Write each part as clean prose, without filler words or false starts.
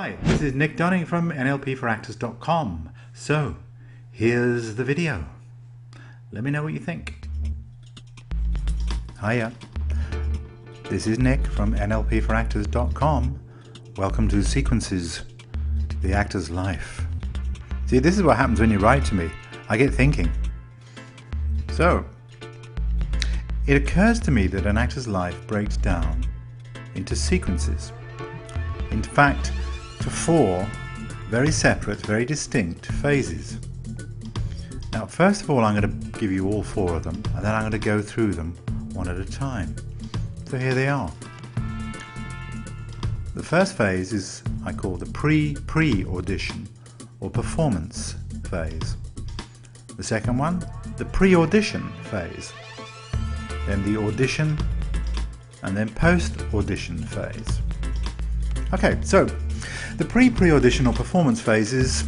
Hi, this is Nick Dunning from NLPforactors.com. So, here's the video. Let me know what you think. Hiya. This is Nick from NLPforactors.com. Welcome to Sequences, the actor's life. See, this is what happens when you write to me. I get thinking. So, it occurs to me that an actor's life breaks down into sequences. In fact, to 4 very separate, very distinct phases. Now, first of all, I'm going to give you all 4 of them, and then I'm going to go through them one at a time. So here they are. The first phase is, I call the pre-audition or performance phase. The second one, the pre-audition phase. Then the audition, and then post-audition phase. Okay, so the pre-audition or performance phase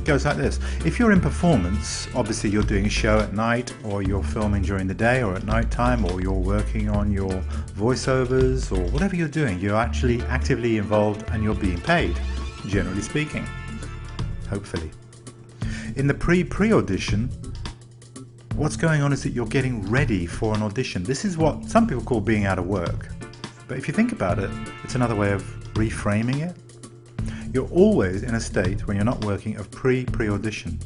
goes like this. If you're in performance, obviously you're doing a show at night, or you're filming during the day or at night time, or you're working on your voiceovers, or whatever you're doing, you're actually actively involved and you're being paid, generally speaking, hopefully. In the pre-audition, what's going on is that you're getting ready for an audition. This is what some people call being out of work. But if you think about it, it's another way of reframing it. You're always in a state when you're not working of pre-audition.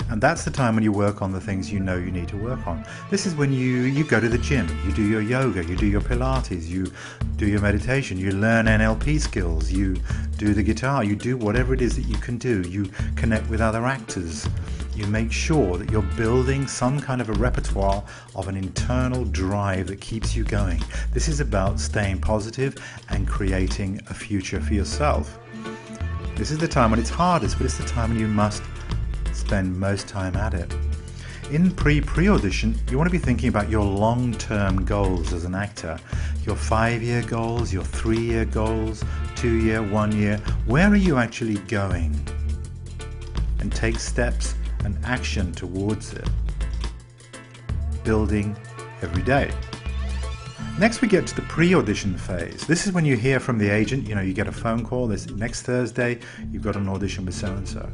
And that's the time when you work on the things you know you need to work on. This is when you go to the gym, you do your yoga, you do your Pilates, you do your meditation, you learn NLP skills, you do the guitar, you do whatever it is that you can do. You connect with other actors. You make sure that you're building some kind of a repertoire of an internal drive that keeps you going. This is about staying positive and creating a future for yourself. This is the time when it's hardest, but it's the time when you must spend most time at it. In pre-audition, you want to be thinking about your long-term goals as an actor. Your 5-year goals, your 3-year goals, 2-year, 1-year. Where are you actually going? And take steps and action towards it. Building every day. Next we get to the pre-audition phase. This is when you hear from the agent, you get a phone call, this next Thursday you've got an audition with so-and-so.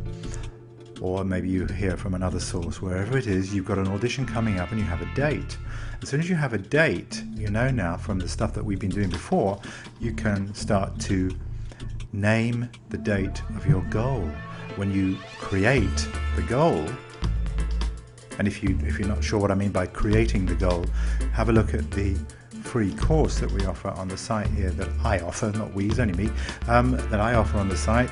Or maybe you hear from another source, wherever it is, you've got an audition coming up and you have a date. As soon as you have a date, you know now from the stuff that we've been doing before, you can start to name the date of your goal. When you create the goal, and if you're not sure what I mean by creating the goal, have a look at the free course that we offer on the site here, that I offer, not we, it's only me, that I offer on the site.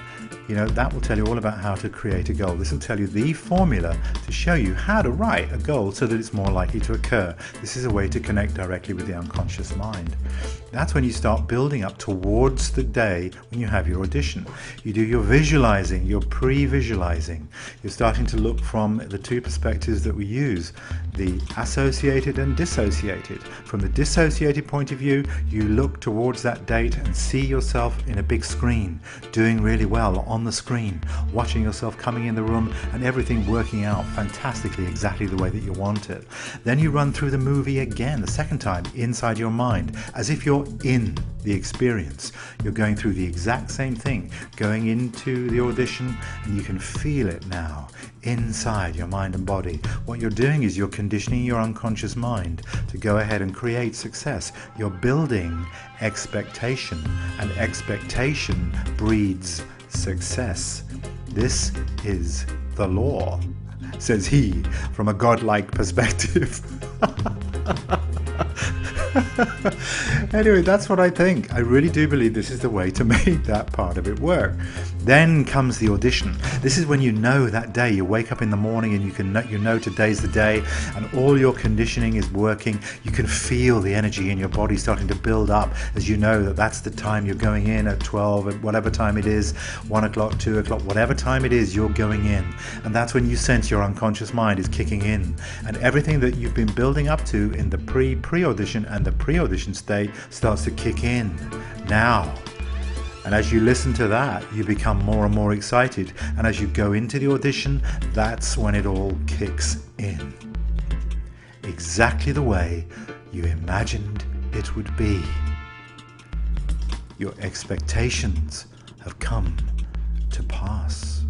That will tell you all about how to create a goal. This will tell you the formula to show you how to write a goal so that it's more likely to occur. This is a way to connect directly with the unconscious mind. That's when you start building up towards the day when you have your audition. You do your visualizing, your pre-visualizing. You're starting to look from the 2 perspectives that we use, the associated and dissociated. From the dissociated point of view, you look towards that date and see yourself in a big screen, doing really well on the screen, watching yourself coming in the room and everything working out fantastically exactly the way that you want it. Then you run through the movie again, the second time, inside your mind, as if you're in the experience. You're going through the exact same thing, going into the audition, and you can feel it now inside your mind and body. What you're doing is you're conditioning your unconscious mind to go ahead and create success. You're building expectation, and expectation breeds success. This is the law, says he, from a godlike perspective. Anyway, that's what I think. I really do believe this is the way to make that part of it work. Then comes the audition. This is when you know that day. You wake up in the morning and you know today's the day, and all your conditioning is working. You can feel the energy in your body starting to build up as you know that that's the time you're going in at 12, at whatever time it is, 1 o'clock, 2 o'clock, whatever time it is, you're going in. And that's when you sense your unconscious mind is kicking in. And everything that you've been building up to in the pre-audition and the pre-audition state starts to kick in now. And as you listen to that, you become more and more excited. And as you go into the audition, that's when it all kicks in. Exactly the way you imagined it would be. Your expectations have come to pass.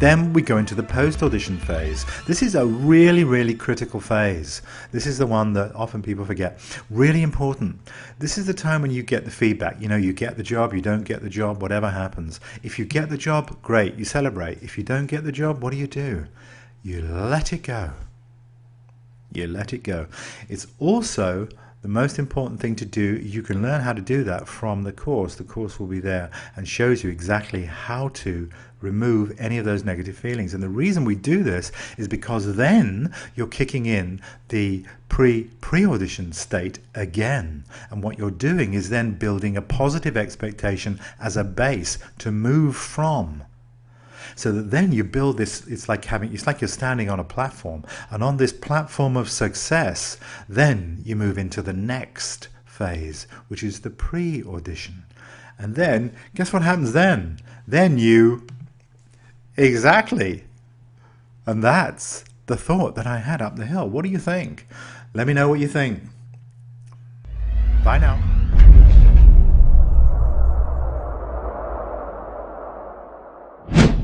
Then we go into the post-audition phase. This is a really, really critical phase. This is the one that often people forget. Really important. This is the time when you get the feedback. You know, you get the job, you don't get the job, whatever happens. If you get the job, great, you celebrate. If you don't get the job, what do? You let it go. You let it go. It's also the most important thing to do. You can learn how to do that from the course. The course will be there and shows you exactly how to remove any of those negative feelings. And the reason we do this is because then you're kicking in the pre-audition state again. And what you're doing is then building a positive expectation as a base to move from. So that then you build this, it's like you're standing on a platform, and on this platform of success, then you move into the next phase, which is the pre-audition. And then, guess what happens then? Then exactly. And that's the thought that I had up the hill. What do you think? Let me know what you think. Bye now.